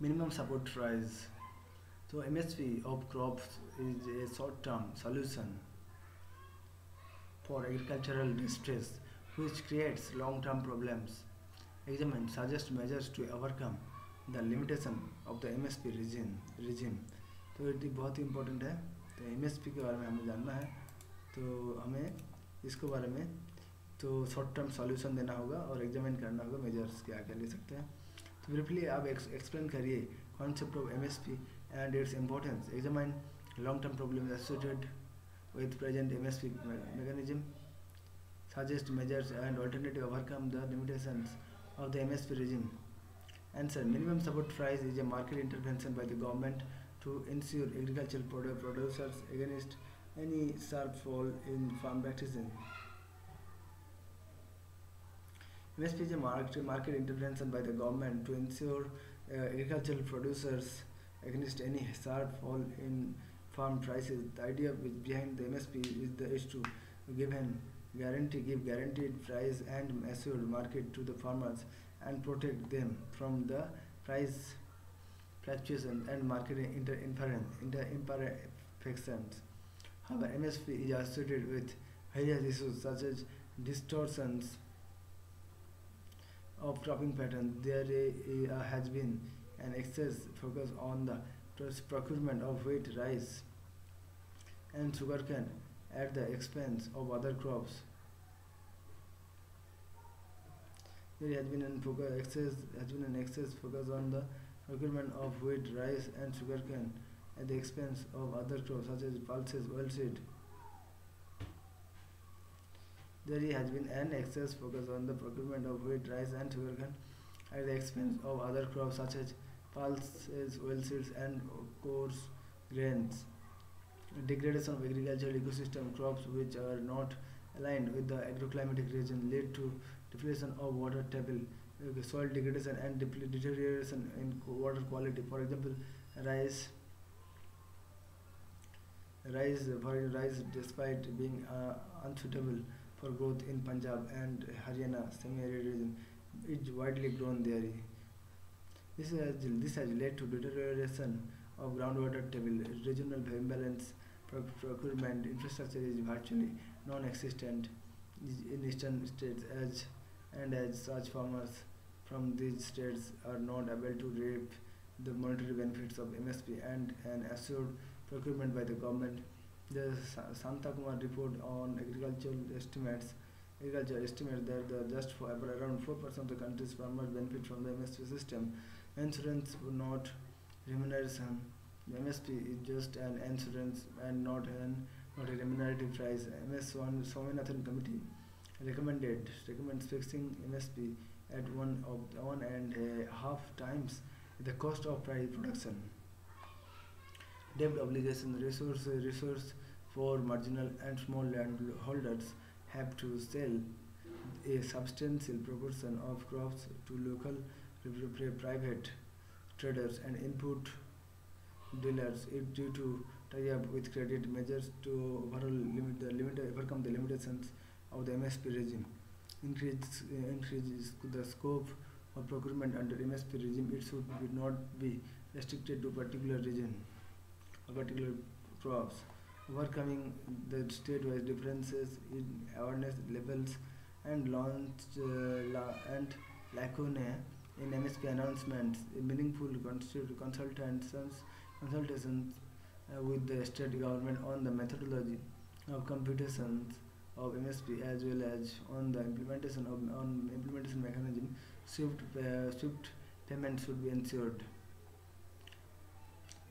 Minimum support price. So MSP of crops is a short-term solution for agricultural distress which creates long-term problems. Examine suggest measures to overcome the limitation of the MSP regime. तो ये बहुत ही important है। तो MSP के बारे में हमें जानना है, तो हमें इसके बारे में तो शॉर्ट टर्म सॉल्यूशन देना होगा और एग्जामिन करना होगा मेजर्स क्या क्या ले सकते हैं। तो ब्रीफली आप एक्सप्लेन करिए concept of MSP and its importance. Examine long-term problems associated with present MSP mechanism. Suggest measures and alternatives overcome the limitations of the MSP regime. Answer: minimum support price is a market intervention by the government to ensure agricultural producers against any sharp fall in farm practices. MSP is a market intervention by the government to ensure agricultural producers against any sharp fall in farm prices. The idea behind the MSP is to give guaranteed price and assured market to the farmers and protect them from the price fluctuations and market imperfections. However, MSP is associated with various issues such as distortions of cropping patterns. There has been an excess focus on the procurement of wheat, rice, and sugarcane at the expense of other crops. There has been an excess focus on the procurement of wheat, rice, and sugarcane at the expense of other crops such as pulses, oilseed. There has been an excess focus on the procurement of wheat, rice, and sugarcane at the expense of other crops such as pulses, oilseeds, and coarse grains. Degradation of agricultural ecosystem. Crops which are not aligned with the agroclimatic region lead to depletion of water table, soil degradation, and deterioration in water quality. For example, rice, despite being unsuitable for growth in Punjab and Haryana semi-arid region, is widely grown there. This has led to deterioration of groundwater table, regional imbalance, procurement infrastructure is virtually non-existent in eastern states, as such farmers from these states are not able to reap the monetary benefits of MSP and an assured procurement by the government. The Santa Kumar report on agriculture estimates that just for around 4% of the country's farmers benefit from the MSP system. Insurance would not remuneration. The MSP is just an insurance and not a remunerative price. MS Swaminathan Committee recommends fixing MSP at 1.5 times the cost of price production. Debt obligation. Resource for marginal and small landholders have to sell a substantial proportion of crops to local private traders and input dealers due to tie up with credit measures to overcome the limitations of the MSP regime. Increases the scope of procurement under MSP regime. It should not be restricted to particular region or particular crops. Overcoming the state-wise differences in awareness levels and and lacunae in MSP announcements, meaningful consultations with the state government on the methodology of computations of MSP as well as on the implementation mechanism. Swift payment should be ensured.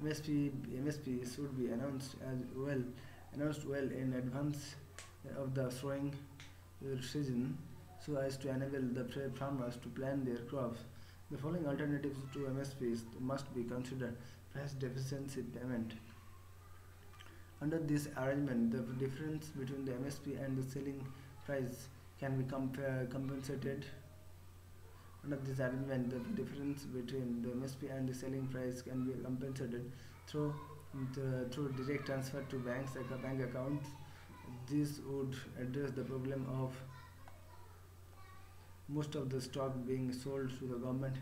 MSP should be announced well in advance of the sowing season so as to enable the farmers to plan their crops. The following alternatives to MSPs must be considered. Price deficiency payment. Under this arrangement, the difference between the MSP and the selling price can be compensated. Under this arrangement, the difference between the MSP and the selling price can be compensated through direct transfer to bank accounts. This would address the problem of most of the stock being sold to the government.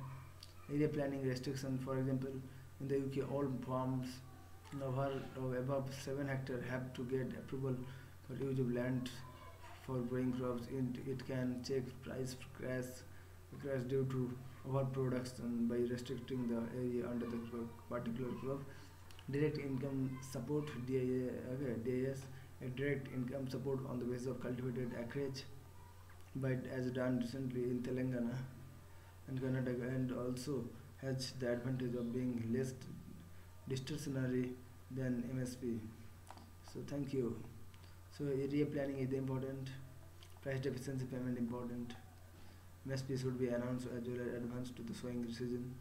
area planning restriction. For example, in the UK, all farms above 7 hectares have to get approval for use of land for growing crops. It can check price crash due to overproduction by restricting the area under the particular crop. Direct income support DIS, a direct income support on the basis of cultivated acreage, but as done recently in Telangana and Karnataka, and also has the advantage of being less distortionary than MSP. So thank you. So area planning is important, price deficiency payment important. MSP should be announced as well as advanced to the sowing season.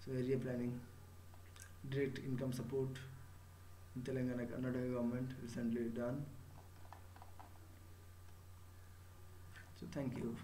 So area planning, direct income support in Telangana Karnataka government recently done. So thank you.